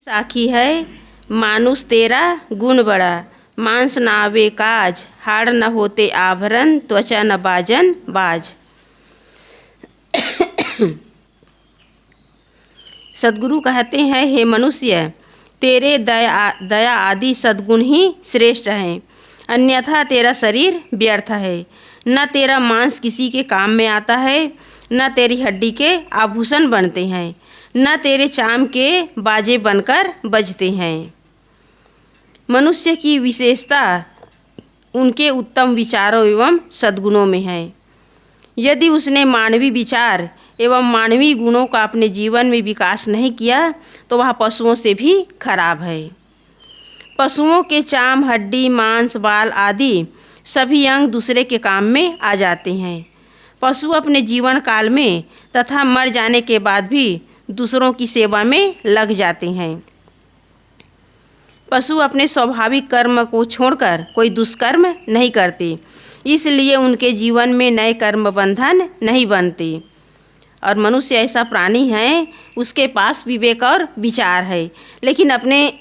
साखी है मानुष तेरा गुण बड़ा, मांस न आवे काज, हाड़ न होते आभरण, त्वचा न बाजन बाज। सद्गुरु कहते हैं, हे मनुष्य, तेरे दया आदि सद्गुण ही श्रेष्ठ हैं, अन्यथा तेरा शरीर व्यर्थ है। न तेरा मांस किसी के काम में आता है, न तेरी हड्डी के आभूषण बनते हैं, न तेरे चाम के बाजे बनकर बजते हैं। मनुष्य की विशेषता उनके उत्तम विचारों एवं सद्गुणों में है। यदि उसने मानवीय विचार एवं मानवीय गुणों का अपने जीवन में विकास नहीं किया तो वह पशुओं से भी खराब है। पशुओं के चाम, हड्डी, मांस, बाल आदि सभी अंग दूसरे के काम में आ जाते हैं। पशु अपने जीवन काल में तथा मर जाने के बाद भी दूसरों की सेवा में लग जाते हैं। पशु अपने स्वाभाविक कर्म को छोड़कर कोई दुष्कर्म नहीं करते, इसलिए उनके जीवन में नए कर्म बंधन नहीं बनते। और मनुष्य ऐसा प्राणी है, उसके पास विवेक और विचार है, लेकिन अपने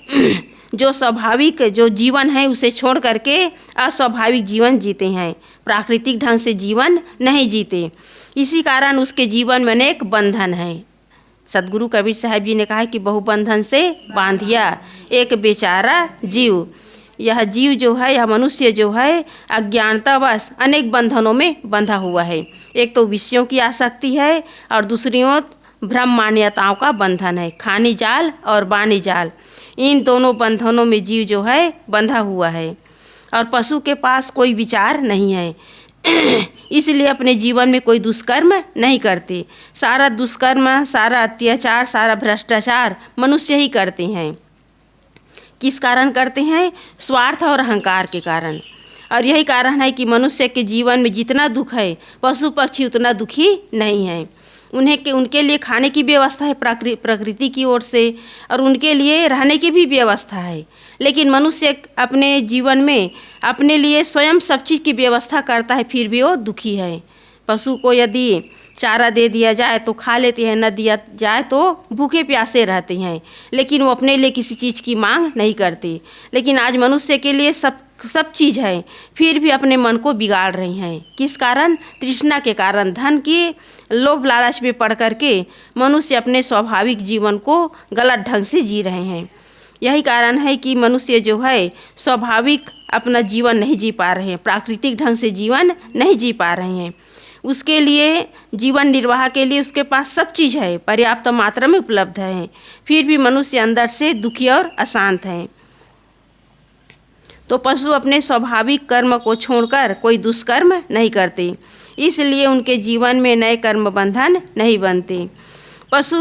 जो स्वाभाविक जो जीवन है उसे छोड़ करके अस्वाभाविक जीवन जीते हैं, प्राकृतिक ढंग से जीवन नहीं जीते। इसी कारण उसके जीवन में अनेक बंधन है। सद्गुरु कबीर साहब जी ने कहा कि बहुबंधन से बांधिया एक बेचारा जीव। यह जीव जो है, यह मनुष्य जो है, अज्ञानतावश अनेक बंधनों में बंधा हुआ है। एक तो विषयों की आसक्ति है और दूसरी ओर भ्रम मान्यताओं का बंधन है। खानी जाल और बानी जाल, इन दोनों बंधनों में जीव जो है बंधा हुआ है। और पशु के पास कोई विचार नहीं है, इसलिए अपने जीवन में कोई दुष्कर्म नहीं करते। सारा दुष्कर्म, सारा अत्याचार, सारा भ्रष्टाचार मनुष्य ही करते हैं। किस कारण करते हैं? स्वार्थ और अहंकार के कारण। और यही कारण है कि मनुष्य के जीवन में जितना दुख है, पशु पक्षी उतना दुखी नहीं है। उनके लिए खाने की व्यवस्था है प्रकृति की ओर से, और उनके लिए रहने की भी व्यवस्था है। लेकिन मनुष्य अपने जीवन में अपने लिए स्वयं सब चीज़ की व्यवस्था करता है, फिर भी वो दुखी है। पशु को यदि चारा दे दिया जाए तो खा लेते हैं, न दिया जाए तो भूखे प्यासे रहते हैं, लेकिन वो अपने लिए किसी चीज़ की मांग नहीं करते। लेकिन आज मनुष्य के लिए सब चीज़ है, फिर भी अपने मन को बिगाड़ रही हैं। किस कारण? तृष्णा के कारण, धन की लोभ लालच में पड़ करके मनुष्य अपने स्वाभाविक जीवन को गलत ढंग से जी रहे हैं। यही कारण है कि मनुष्य जो है स्वाभाविक अपना जीवन नहीं जी पा रहे हैं, प्राकृतिक ढंग से जीवन नहीं जी पा रहे हैं। उसके लिए जीवन निर्वाह के लिए उसके पास सब चीज़ है, पर्याप्त मात्रा में उपलब्ध है, फिर भी मनुष्य अंदर से दुखी और अशांत है। तो पशु अपने स्वाभाविक कर्म को छोड़कर कोई दुष्कर्म नहीं करते, इसलिए उनके जीवन में नए कर्म बंधन नहीं बनते। पशु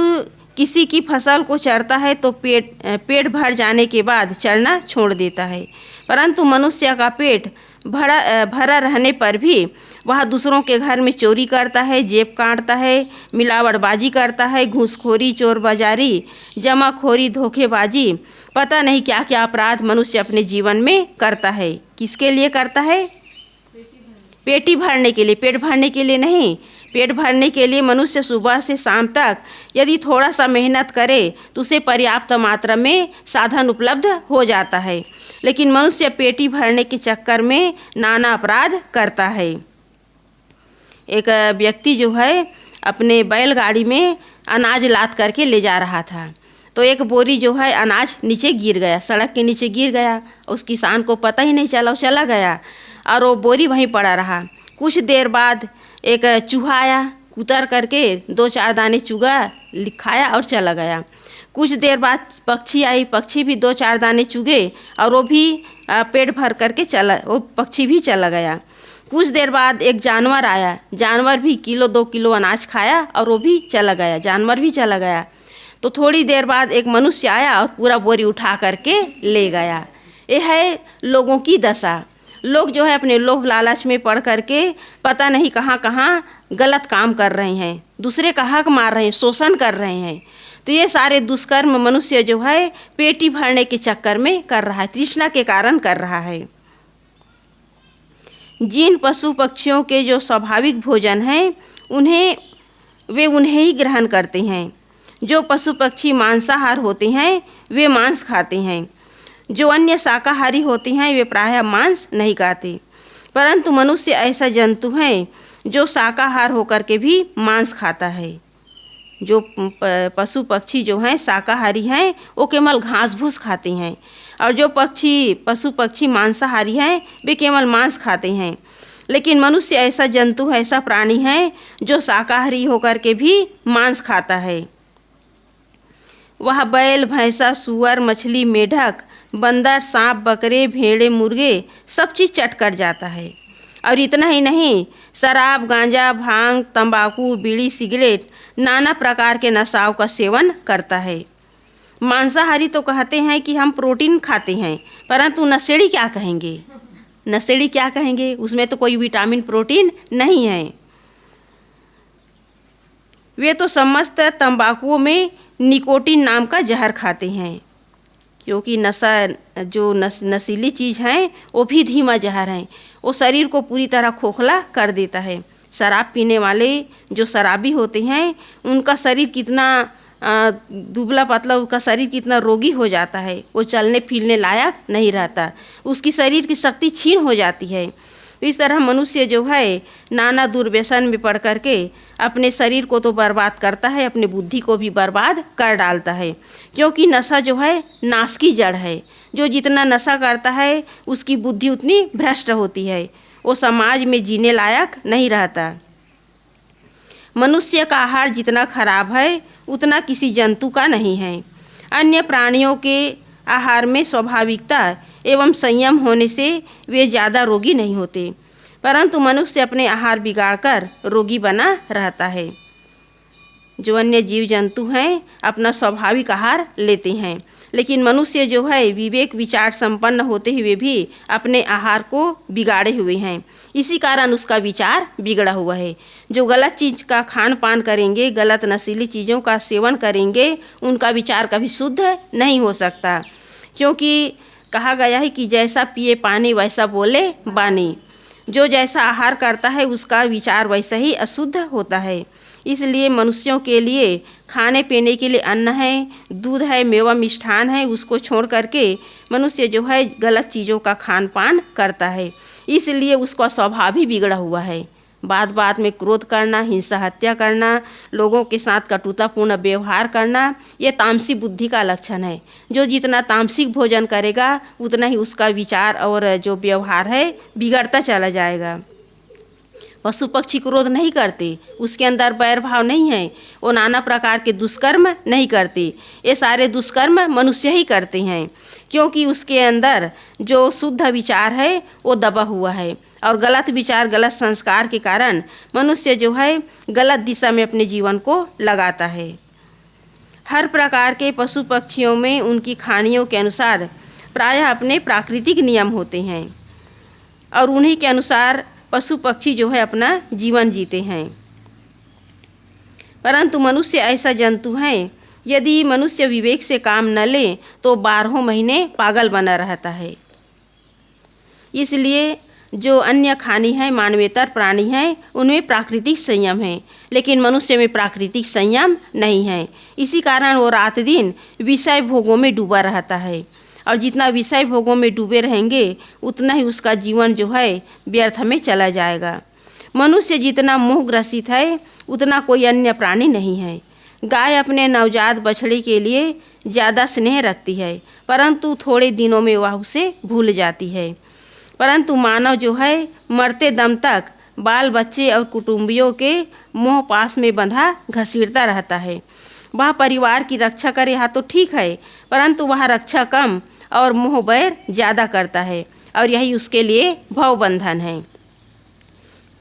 किसी की फसल को चरता है तो पेट भर जाने के बाद चरना छोड़ देता है, परंतु मनुष्य का पेट भरा रहने पर भी वह दूसरों के घर में चोरी करता है, जेब काटता है, मिलावटबाजी करता है, घूसखोरी, चोर बाजारी, जमाखोरी, धोखेबाजी, पता नहीं क्या क्या अपराध मनुष्य अपने जीवन में करता है। किसके लिए करता है? पेटी भरने के लिए, पेट भरने के लिए नहीं। पेट भरने के लिए मनुष्य सुबह से शाम तक यदि थोड़ा सा मेहनत करे तो उसे पर्याप्त मात्रा में साधन उपलब्ध हो जाता है, लेकिन मनुष्य पेटी भरने के चक्कर में नाना अपराध करता है। एक व्यक्ति जो है अपने बैलगाड़ी में अनाज लाद करके ले जा रहा था, तो एक बोरी जो है अनाज नीचे गिर गया, सड़क के नीचे गिर गया। उस किसान को पता ही नहीं चला, वो चला गया और वो बोरी वहीं पड़ा रहा। कुछ देर बाद एक चूहा आया, उतर करके 2-4 दाने चुगा, खाया और चला गया। कुछ देर बाद पक्षी आई, पक्षी भी 2-4 दाने चुगे और वो भी पेट भर करके वो पक्षी भी चला गया। कुछ देर बाद एक जानवर आया, जानवर भी 1-2 किलो अनाज खाया और वो भी चला गया, जानवर भी चला गया। तो थोड़ी देर बाद एक मनुष्य आया और पूरा बोरी उठा करके ले गया। ये है लोगों की दशा। लोग जो है अपने लोभ लालच में पड़ करके पता नहीं कहाँ कहाँ गलत काम कर रहे हैं, दूसरे का हक मार रहे हैं, शोषण कर रहे हैं। तो ये सारे दुष्कर्म मनुष्य जो है पेटी भरने के चक्कर में कर रहा है, तृष्णा के कारण कर रहा है। जिन पशु पक्षियों के जो स्वाभाविक भोजन है उन्हें ही ग्रहण करते हैं। जो पशु पक्षी मांसाहार होते हैं वे मांस खाते हैं। जो अन्य शाकाहारी होते हैं वे प्रायः मांस नहीं खाते, परंतु मनुष्य ऐसा जंतु है जो शाकाहार होकर के भी मांस खाता है। जो पशु पक्षी जो हैं शाकाहारी हैं वो केवल घास फूस खाते हैं, और जो पशु पक्षी मांसाहारी हैं वे केवल मांस खाते हैं। लेकिन मनुष्य ऐसा जंतु है, ऐसा प्राणी है जो शाकाहारी होकर के भी मांस खाता है। वह बैल, भैंसा, सुअर, मछली, मेढक, बंदर, सांप, बकरे, भेड़े, मुर्गे सब चीज़ चट कर जाता है। और इतना ही नहीं, शराब, गांजा, भांग, तंबाकू, बीड़ी, सिगरेट, नाना प्रकार के नशाओं का सेवन करता है। मांसाहारी तो कहते हैं कि हम प्रोटीन खाते हैं, परंतु नशेड़ी क्या कहेंगे? नशेड़ी क्या कहेंगे? उसमें तो कोई विटामिन प्रोटीन नहीं है। वे तो समस्त तंबाकुओं में निकोटीन नाम का जहर खाते हैं, क्योंकि नशा जो नशीली चीज़ है वो भी धीमा जहर है, वो शरीर को पूरी तरह खोखला कर देता है। शराब पीने वाले जो शराबी होते हैं उनका शरीर कितना दुबला पतला, उसका शरीर कितना रोगी हो जाता है, वो चलने फिरने लायक नहीं रहता, उसकी शरीर की शक्ति क्षीण हो जाती है। इस तरह मनुष्य जो है नाना दुर्व्यसन में पड़ कर के अपने शरीर को तो बर्बाद करता है, अपने बुद्धि को भी बर्बाद कर डालता है, क्योंकि नशा जो है नाश की जड़ है। जो जितना नशा करता है उसकी बुद्धि उतनी भ्रष्ट होती है, वो समाज में जीने लायक नहीं रहता। मनुष्य का आहार जितना खराब है उतना किसी जंतु का नहीं है। अन्य प्राणियों के आहार में स्वाभाविकता एवं संयम होने से वे ज़्यादा रोगी नहीं होते, परंतु मनुष्य अपने आहार बिगाड़कर रोगी बना रहता है। जो अन्य जीव जंतु हैं अपना स्वाभाविक आहार लेते हैं, लेकिन मनुष्य जो है विवेक विचार संपन्न होते हुए भी अपने आहार को बिगाड़े हुए हैं। इसी कारण उसका विचार बिगड़ा हुआ है। जो गलत चीज़ का खान पान करेंगे, गलत नशीली चीज़ों का सेवन करेंगे, उनका विचार कभी शुद्ध नहीं हो सकता, क्योंकि कहा गया है कि जैसा पिए पानी वैसा बोले बानी। जो जैसा आहार करता है उसका विचार वैसा ही अशुद्ध होता है। इसलिए मनुष्यों के लिए खाने पीने के लिए अन्न है, दूध है, मेवा मिष्ठान है, उसको छोड़ करके मनुष्य जो है गलत चीज़ों का खान पान करता है। इसलिए उसका स्वभाव ही बिगड़ा हुआ है। बात बात में क्रोध करना, हिंसा हत्या करना, लोगों के साथ कटुतापूर्ण व्यवहार करना, ये तामसी बुद्धि का लक्षण है। जो जितना तामसिक भोजन करेगा उतना ही उसका विचार और जो व्यवहार है बिगड़ता चला जाएगा। पशु पक्षी क्रोध नहीं करते, उसके अंदर बैर भाव नहीं है, वो नाना प्रकार के दुष्कर्म नहीं करते। ये सारे दुष्कर्म मनुष्य ही करते हैं, क्योंकि उसके अंदर जो शुद्ध विचार है वो दबा हुआ है, और गलत विचार गलत संस्कार के कारण मनुष्य जो है गलत दिशा में अपने जीवन को लगाता है। हर प्रकार के पशु पक्षियों में उनकी खानियों के अनुसार प्रायः अपने प्राकृतिक नियम होते हैं, और उन्हीं के अनुसार पशु पक्षी जो है अपना जीवन जीते हैं। परंतु मनुष्य ऐसा जंतु है, यदि मनुष्य विवेक से काम न ले तो 12 महीने पागल बना रहता है। इसलिए जो अन्य खानी है मानवेतर प्राणी हैं उनमें प्राकृतिक संयम है, लेकिन मनुष्य में प्राकृतिक संयम नहीं है। इसी कारण वो रात दिन विषय भोगों में डूबा रहता है, और जितना विषय भोगों में डूबे रहेंगे उतना ही उसका जीवन जो है व्यर्थ में चला जाएगा। मनुष्य जितना मोह ग्रसित है उतना कोई अन्य प्राणी नहीं है। गाय अपने नवजात बछड़े के लिए ज़्यादा स्नेह रखती है, परंतु थोड़े दिनों में वह उसे भूल जाती है। परंतु मानव जो है मरते दम तक बाल बच्चे और कुटुंबियों के मोह पास में बंधा घसीटता रहता है। वह परिवार की रक्षा करे यहाँ तो ठीक है, परंतु वह रक्षा कम और मोह बैर ज़्यादा करता है, और यही उसके लिए भव बंधन है।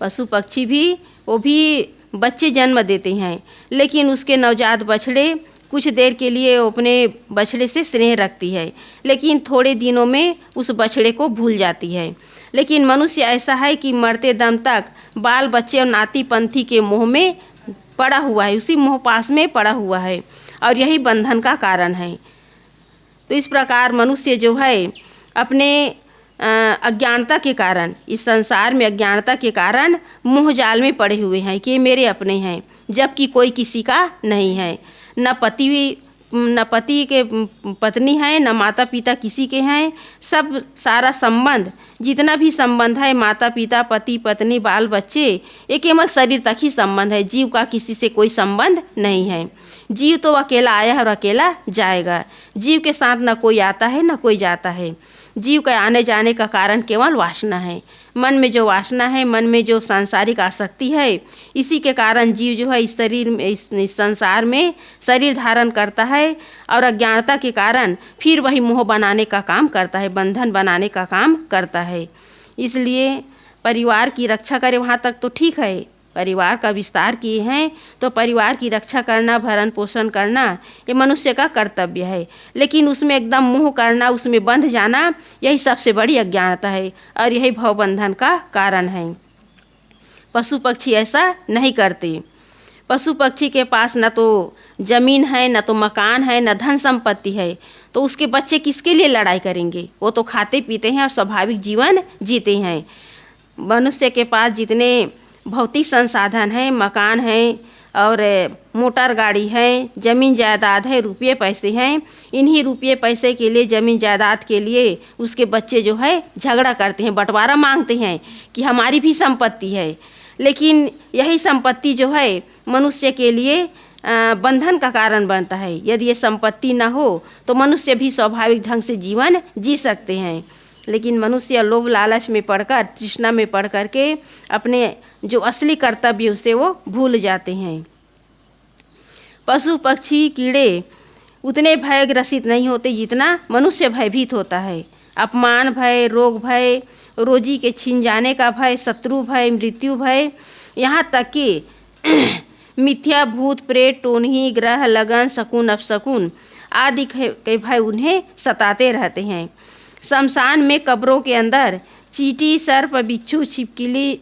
पशु पक्षी भी वो भी बच्चे जन्म देते हैं, लेकिन उसके नवजात बछड़े कुछ देर के लिए अपने बछड़े से स्नेह रखती है, लेकिन थोड़े दिनों में उस बछड़े को भूल जाती है। लेकिन मनुष्य ऐसा है कि मरते दम तक बाल बच्चे और नाती पंथी के मोह में पड़ा हुआ है, उसी मोह पास में पड़ा हुआ है, और यही बंधन का कारण है। तो इस प्रकार मनुष्य जो है अपने अज्ञानता के कारण, इस संसार में अज्ञानता के कारण मोह जाल में पड़े हुए हैं कि मेरे अपने हैं, जबकि कोई किसी का नहीं है। न पति न पति के पत्नी हैं, न माता पिता किसी के हैं। सब सारा संबंध, जितना भी संबंध है, माता पिता, पति पत्नी, बाल बच्चे, ये केवल शरीर तक ही संबंध है। जीव का किसी से कोई संबंध नहीं है। जीव तो अकेला आया है और अकेला जाएगा। जीव के साथ न कोई आता है न कोई जाता है। जीव के आने जाने का कारण केवल वासना है। मन में जो वासना है, मन में जो सांसारिक आसक्ति है, इसी के कारण जीव जो है इस शरीर में, इस संसार में शरीर धारण करता है और अज्ञानता के कारण फिर वही मोह बनाने का काम करता है, बंधन बनाने का काम करता है। इसलिए परिवार की रक्षा करे वहाँ तक तो ठीक है, परिवार का विस्तार किए हैं तो परिवार की रक्षा करना, भरण पोषण करना ये मनुष्य का कर्तव्य है। लेकिन उसमें एकदम मोह करना, उसमें बंध जाना, यही सबसे बड़ी अज्ञानता है और यही भवबंधन का कारण है। पशु पक्षी ऐसा नहीं करते। पशु पक्षी के पास न तो जमीन है, न तो मकान है, न धन संपत्ति है, तो उसके बच्चे किसके लिए लड़ाई करेंगे? वो तो खाते पीते हैं और स्वाभाविक जीवन जीते हैं। मनुष्य के पास जितने भौतिक संसाधन हैं, मकान है और मोटर गाड़ी है, ज़मीन जायदाद है, रुपये पैसे हैं, इन्हीं रुपये पैसे के लिए, ज़मीन जायदाद के लिए उसके बच्चे जो है झगड़ा करते हैं, बंटवारा मांगते हैं कि हमारी भी संपत्ति है। लेकिन यही संपत्ति जो है मनुष्य के लिए बंधन का कारण बनता है। यदि ये संपत्ति न हो तो मनुष्य भी स्वाभाविक ढंग से जीवन जी सकते हैं। लेकिन मनुष्य लोभ लालच में पड़कर, तृष्णा में पड़ कर के अपने जो असली कर्तव्य उसे वो भूल जाते हैं। पशु पक्षी कीड़े उतने भय ग्रसित नहीं होते जितना मनुष्य भयभीत होता है। अपमान भय, रोग भय, रोजी के छीन जाने का भय, शत्रु भय, मृत्यु भय, यहाँ तक कि मिथ्या, भूत प्रेत, टोनही, ग्रह लगन, शकुन अपशकुन आदि के भय उन्हें सताते रहते हैं। शमशान में, कब्रों के अंदर चींटी, सर्प, बिच्छू, छिपकली,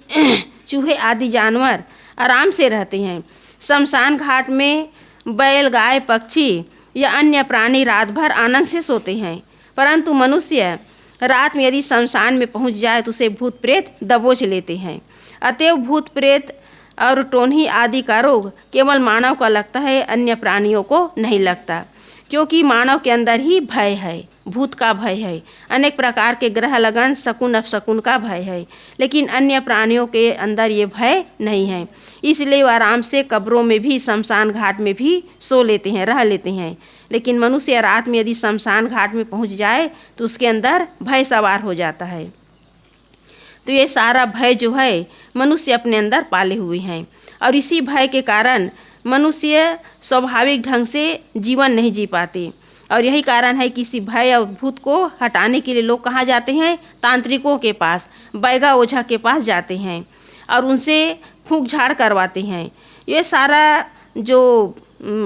चूहे आदि जानवर आराम से रहते हैं। शमशान घाट में बैल, गाय, पक्षी या अन्य प्राणी रात भर आनंद से सोते हैं, परंतु मनुष्य रात में यदि शमशान में पहुंच जाए तो उसे भूत प्रेत दबोच लेते हैं। अतएव भूत प्रेत और टोन्ही आदि का रोग केवल मानव का लगता है, अन्य प्राणियों को नहीं लगता, क्योंकि मानव के अंदर ही भय है, भूत का भय है, अनेक प्रकार के ग्रह लगन, शकुन अपशकुन का भय है। लेकिन अन्य प्राणियों के अंदर ये भय नहीं है, इसलिए वो आराम से कब्रों में भी, शमशान घाट में भी सो लेते हैं, रह लेते हैं। लेकिन मनुष्य रात में यदि शमशान घाट में पहुंच जाए तो उसके अंदर भय सवार हो जाता है। तो ये सारा भय जो है मनुष्य अपने अंदर पाले हुए हैं और इसी भय के कारण मनुष्य स्वाभाविक ढंग से जीवन नहीं जी पाते। और यही कारण है कि इसी भय और भूत को हटाने के लिए लोग कहाँ जाते हैं? तांत्रिकों के पास, बैगा ओझा के पास जाते हैं और उनसे फूंक झाड़ करवाते हैं। ये सारा जो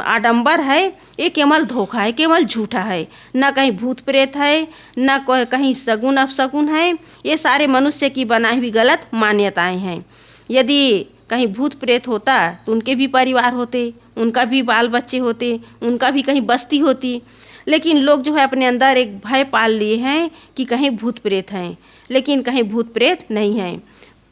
आडंबर है ये केवल धोखा है, केवल झूठा है। न कहीं भूत प्रेत है, न कहीं सगुन अपशगुन है। ये सारे मनुष्य की बनाई हुई गलत मान्यताएं हैं। यदि कहीं भूत प्रेत होता तो उनके भी परिवार होते, उनका भी बाल बच्चे होते, उनका भी कहीं बस्ती होती। लेकिन लोग जो है अपने अंदर एक भय पाल लिए हैं कि कहीं भूत प्रेत हैं, लेकिन कहीं भूत प्रेत नहीं है।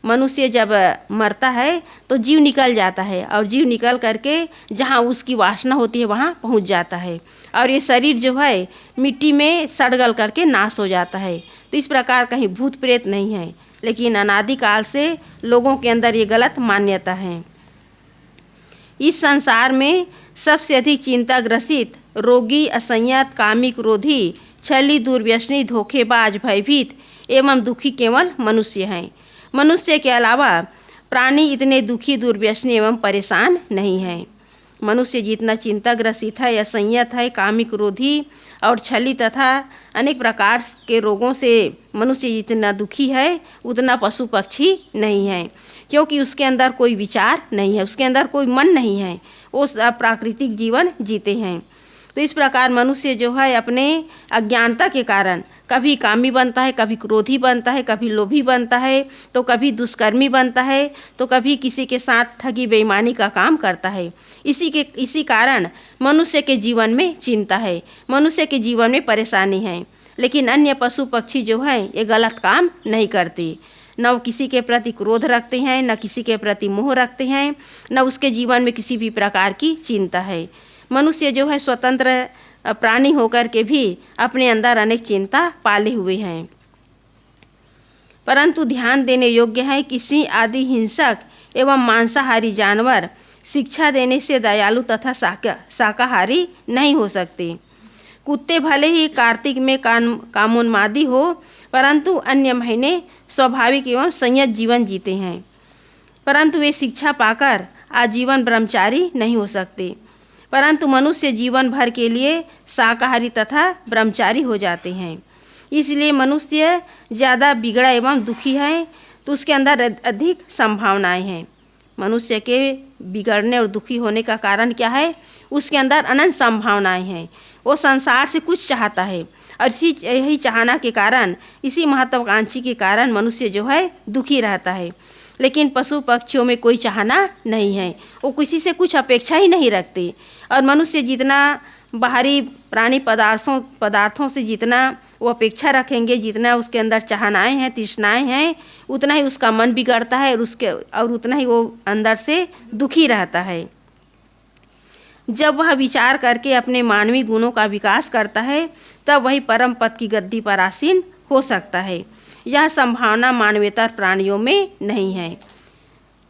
मनुष्य जब मरता है तो जीव निकल जाता है और जीव निकल करके जहाँ उसकी वासना होती है वहाँ पहुँच जाता है और ये शरीर जो है मिट्टी में सड़गल करके नाश हो जाता है। तो इस प्रकार कहीं भूत प्रेत नहीं है, लेकिन अनादिकाल से लोगों के अंदर ये गलत मान्यता है। इस संसार में सबसे अधिक चिंता ग्रसित, रोगी, असंयत, कामी, क्रोधी, छली, दुर्व्यसनी, धोखेबाज, भयभीत एवं दुखी केवल मनुष्य हैं। मनुष्य के अलावा प्राणी इतने दुखी, दुर्व्यसनी एवं परेशान नहीं हैं। मनुष्य जितना चिंता ग्रसित है, असंयत है, कामी, क्रोधी और छली तथा अनेक प्रकार के रोगों से मनुष्य जितना दुखी है उतना पशु पक्षी नहीं है, क्योंकि उसके अंदर कोई विचार नहीं है, उसके अंदर कोई मन नहीं है, वो प्राकृतिक जीवन जीते हैं। तो इस प्रकार मनुष्य जो है अपने अज्ञानता के कारण कभी कामी बनता है, कभी क्रोधी बनता है, कभी लोभी बनता है, तो कभी दुष्कर्मी बनता है, तो कभी किसी के साथ ठगी बेईमानी का काम करता है। इसी कारण मनुष्य के जीवन में चिंता है, मनुष्य के जीवन में परेशानी है। लेकिन अन्य पशु पक्षी जो हैं ये गलत काम नहीं करते, न वो किसी के प्रति क्रोध रखते हैं, न किसी के प्रति मोह रखते हैं, न उसके जीवन में किसी भी प्रकार की चिंता है। मनुष्य जो है स्वतंत्र प्राणी होकर के भी अपने अंदर अनेक चिंता पाले हुए हैं। परंतु ध्यान देने योग्य है कि सिंह आदि हिंसक एवं मांसाहारी जानवर शिक्षा देने से दयालु तथा शाकाहारी नहीं हो सकते। कुत्ते भले ही कार्तिक में कामोन्मादी हो, परंतु अन्य महीने स्वाभाविक एवं संयत जीवन जीते हैं, परंतु वे शिक्षा पाकर आजीवन ब्रह्मचारी नहीं हो सकते। परंतु मनुष्य जीवन भर के लिए शाकाहारी तथा ब्रह्मचारी हो जाते हैं। इसलिए मनुष्य ज़्यादा बिगड़ा एवं दुखी है तो उसके अंदर अधिक संभावनाएं हैं। मनुष्य के बिगड़ने और दुखी होने का कारण क्या है? उसके अंदर अनंत संभावनाएं हैं। वो संसार से कुछ चाहता है और यही चाहना के कारण, इसी महत्वाकांक्षी के कारण मनुष्य जो है दुखी रहता है। लेकिन पशु पक्षियों में कोई चाहना नहीं है, वो किसी से कुछ अपेक्षा ही नहीं रखते। और मनुष्य जितना बाहरी प्राणी पदार्थों से जितना वो अपेक्षा रखेंगे, जितना उसके अंदर चाहनाएं हैं, तृष्णाएं हैं, उतना ही उसका मन बिगड़ता है और उतना ही वो अंदर से दुखी रहता है। जब वह विचार करके अपने मानवीय गुणों का विकास करता है, तब वही परम पद की गद्दी पर आसीन हो सकता है। यह संभावना मानवेतर प्राणियों में नहीं है।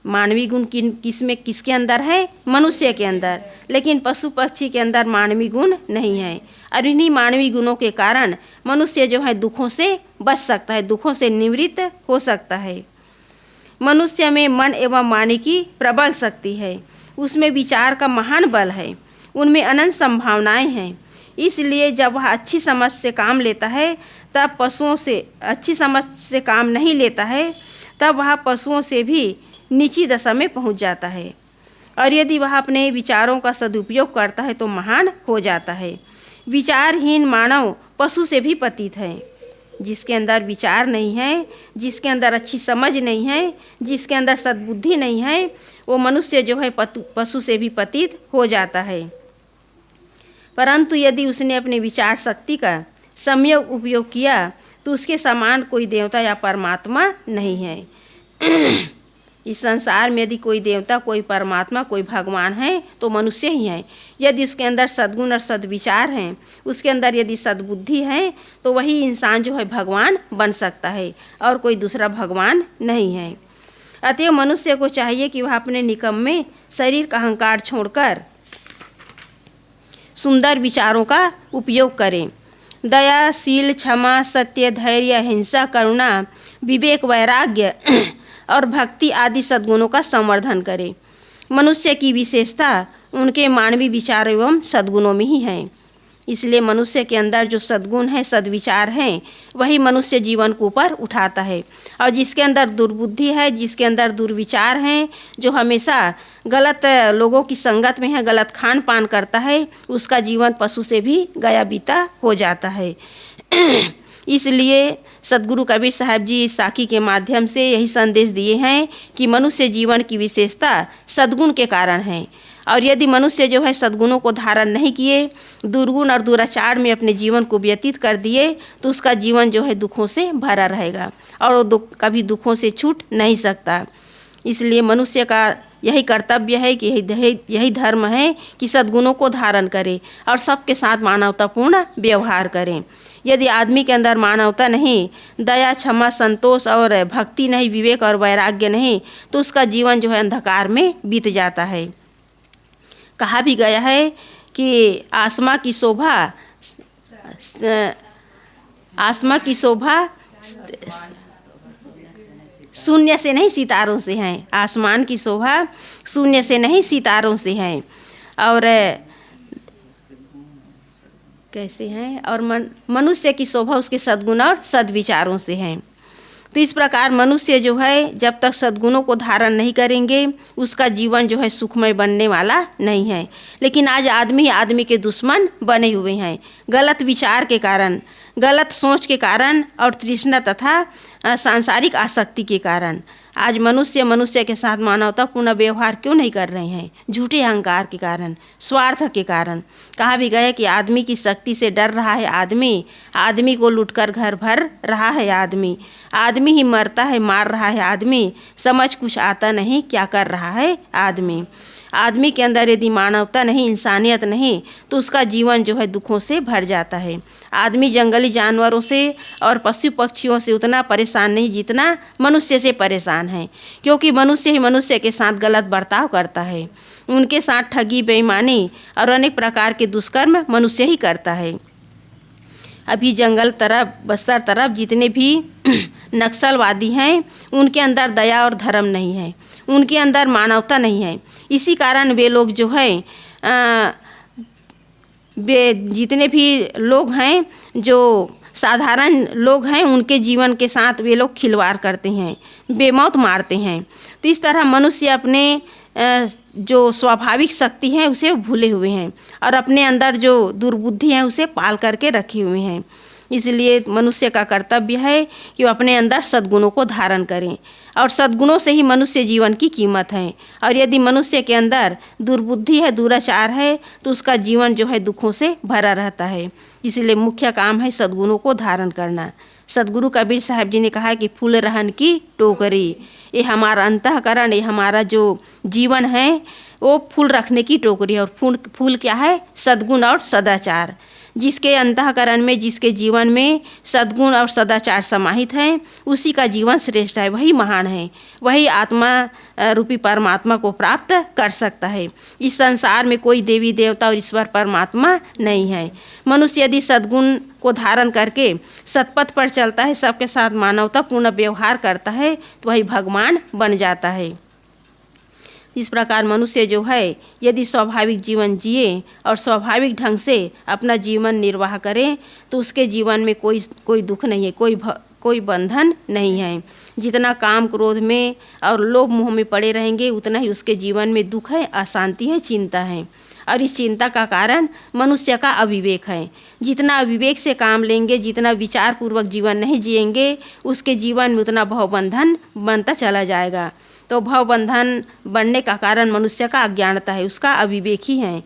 मानवीय गुण किसके अंदर है? मनुष्य के अंदर। लेकिन पशु पक्षी के अंदर मानवीय गुण नहीं है। और इन्हीं मानवीय गुणों के कारण मनुष्य जो है दुखों से बच सकता है, दुखों से निवृत्त हो सकता है। मनुष्य में मन एवं वाणी की प्रबल शक्ति है, उसमें विचार का महान बल है, उनमें अनंत संभावनाएं हैं। इसलिए जब वह अच्छी समझ से काम लेता है, तब पशुओं से अच्छी समझ से काम नहीं लेता है, तब वह पशुओं से भी नीची दशा में पहुंच जाता है। और यदि वह अपने विचारों का सदुपयोग करता है तो महान हो जाता है। विचारहीन मानव पशु से भी पतित है। जिसके अंदर विचार नहीं है, जिसके अंदर अच्छी समझ नहीं है, जिसके अंदर सद्बुद्धि नहीं है, वो मनुष्य जो है पशु से भी पतित हो जाता है। परंतु यदि उसने अपने विचार शक्ति का सम्यक उपयोग किया तो उसके समान कोई देवता या परमात्मा नहीं है। इस संसार में यदि कोई देवता, कोई परमात्मा, कोई भगवान है तो मनुष्य ही है। यदि उसके अंदर सद्गुण और सद्विचार हैं, उसके अंदर यदि सद्बुद्धि है, तो वही इंसान जो है भगवान बन सकता है और कोई दूसरा भगवान नहीं है। अतएव मनुष्य को चाहिए कि वह अपने निकम्मे शरीर का अहंकार छोड़कर सुंदर विचारों का उपयोग करें। दया, शील, क्षमा, सत्य, धैर्य, अहिंसा, करुणा, विवेक, वैराग्य और भक्ति आदि सद्गुणों का संवर्धन करें। मनुष्य की विशेषता उनके मानवीय विचार एवं सद्गुणों में ही है। इसलिए मनुष्य के अंदर जो सद्गुण है, सद्विचार हैं, वही मनुष्य जीवन को ऊपर उठाता है। और जिसके अंदर दुर्बुद्धि है, जिसके अंदर दुर्विचार हैं, जो हमेशा गलत लोगों की संगत में है, गलत खान पान करता है, उसका जीवन पशु से भी गया बीता हो जाता है। इसलिए सद्गुरु कबीर साहब जी इस साखी के माध्यम से यही संदेश दिए हैं कि मनुष्य जीवन की विशेषता सद्गुण के कारण है। और यदि मनुष्य जो है सद्गुणों को धारण नहीं किए, दुर्गुण और दुराचार में अपने जीवन को व्यतीत कर दिए, तो उसका जीवन जो है दुखों से भरा रहेगा और वो कभी दुखों से छूट नहीं सकता। इसलिए मनुष्य का यही कर्तव्य है कि यही धर्म है कि सद्गुणों को धारण करे और सबके साथ मानवतापूर्ण व्यवहार करें। यदि आदमी के अंदर मानवता नहीं, दया, क्षमा, संतोष और भक्ति नहीं, विवेक और वैराग्य नहीं, तो उसका जीवन जो है अंधकार में बीत जाता है। कहा भी गया है कि आसमां की शोभा शून्य से नहीं सितारों से है। आसमान की शोभा शून्य से नहीं सितारों से है। और कैसे हैं? और मनुष्य की शोभा उसके सद्गुण और सद्विचारों से है। तो इस प्रकार मनुष्य जो है जब तक सद्गुणों को धारण नहीं करेंगे, उसका जीवन जो है सुखमय बनने वाला नहीं है। लेकिन आज आदमी के दुश्मन बने हुए हैं, गलत विचार के कारण, गलत सोच के कारण और तृष्णा तथा सांसारिक आसक्ति के कारण। आज मनुष्य के साथ मानवतापूर्ण व्यवहार क्यों नहीं कर रहे हैं? झूठे अहंकार के कारण, स्वार्थ के कारण। कहा भी गया कि आदमी की शक्ति से डर रहा है आदमी को लूटकर घर भर रहा है आदमी ही मरता है, मार रहा है आदमी, समझ कुछ आता नहीं क्या कर रहा है आदमी। आदमी के अंदर यदि मानवता नहीं, इंसानियत नहीं, तो उसका जीवन जो है दुखों से भर जाता है। आदमी जंगली जानवरों से और पशु पक्षियों से उतना परेशान नहीं जितना मनुष्य से परेशान है, क्योंकि मनुष्य ही मनुष्य के साथ गलत बर्ताव करता है। उनके साथ ठगी, बेईमानी और अनेक प्रकार के दुष्कर्म मनुष्य ही करता है। अभी जंगल तरफ, बस्तर तरफ जितने भी नक्सलवादी हैं, उनके अंदर दया और धर्म नहीं है, उनके अंदर मानवता नहीं है। इसी कारण वे लोग जो है वे जितने भी लोग हैं, जो साधारण लोग हैं, उनके जीवन के साथ वे लोग खिलवाड़ करते हैं, बेमौत मारते हैं। तो इस तरह मनुष्य अपने जो स्वाभाविक शक्ति है उसे भूले हुए हैं और अपने अंदर जो दुर्बुद्धि है उसे पाल करके रखे हुए हैं। इसलिए मनुष्य का कर्तव्य है कि वो अपने अंदर सद्गुणों को धारण करें, और सद्गुणों से ही मनुष्य जीवन की कीमत है। और यदि मनुष्य के अंदर दुर्बुद्धि है, दुराचार है, तो उसका जीवन जो है दुखों से भरा रहता है। इसलिए मुख्य काम है सद्गुणों को धारण करना। सद्गुरु कबीर साहब जी ने कहा कि फूल रहन की टोकरी, ये हमारा अंतःकरण, ये हमारा जो जीवन है वो फूल रखने की टोकरी है। और फूल क्या है? सद्गुण और सदाचार। जिसके अंतःकरण में, जिसके जीवन में सद्गुण और सदाचार समाहित हैं, उसी का जीवन श्रेष्ठ है, वही महान है, वही आत्मा रूपी परमात्मा को प्राप्त कर सकता है। इस संसार में कोई देवी देवता और ईश्वर परमात्मा नहीं है। मनुष्य यदि सद्गुण को धारण करके सतपथ पर चलता है, सबके साथ मानवतापूर्ण व्यवहार करता है, तो वही भगवान बन जाता है। इस प्रकार मनुष्य जो है यदि स्वाभाविक जीवन जिए और स्वाभाविक ढंग से अपना जीवन निर्वाह करे, तो उसके जीवन में कोई दुख नहीं है, कोई बंधन नहीं है। जितना काम क्रोध में और लोभ मोह में पड़े रहेंगे, उतना ही उसके जीवन में दुख है, अशांति है, चिंता है। और इस चिंता का कारण मनुष्य का अविवेक है। जितना अविवेक से काम लेंगे, जितना विचार पूर्वक जीवन नहीं जिएंगे, उसके जीवन में उतना भवबंधन बनता चला जाएगा। तो भवबंधन बनने का कारण मनुष्य का अज्ञानता है, उसका अविवेक ही है।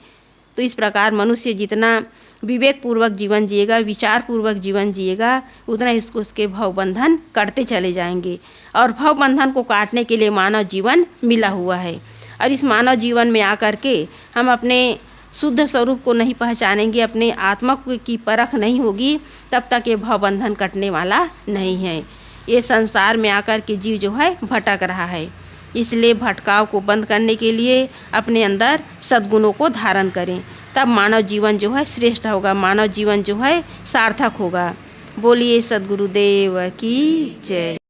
तो इस प्रकार मनुष्य जितना विवेक पूर्वक जीवन जिएगा, विचार पूर्वक जीवन जिएगा, उतना ही उसके भवबंधन कटते चले जाएंगे। और भवबंधन को काटने के लिए मानव जीवन मिला हुआ है। और इस मानव जीवन में आकर के हम अपने शुद्ध स्वरूप को नहीं पहचानेंगे, अपने आत्मा की परख नहीं होगी, तब तक ये भवबंधन कटने वाला नहीं है। ये संसार में आकर के जीव जो है भटक रहा है। इसलिए भटकाव को बंद करने के लिए अपने अंदर सद्गुणों को धारण करें, तब मानव जीवन जो है श्रेष्ठ होगा, मानव जीवन जो है सार्थक होगा। बोलिए सद्गुरुदेव की जय।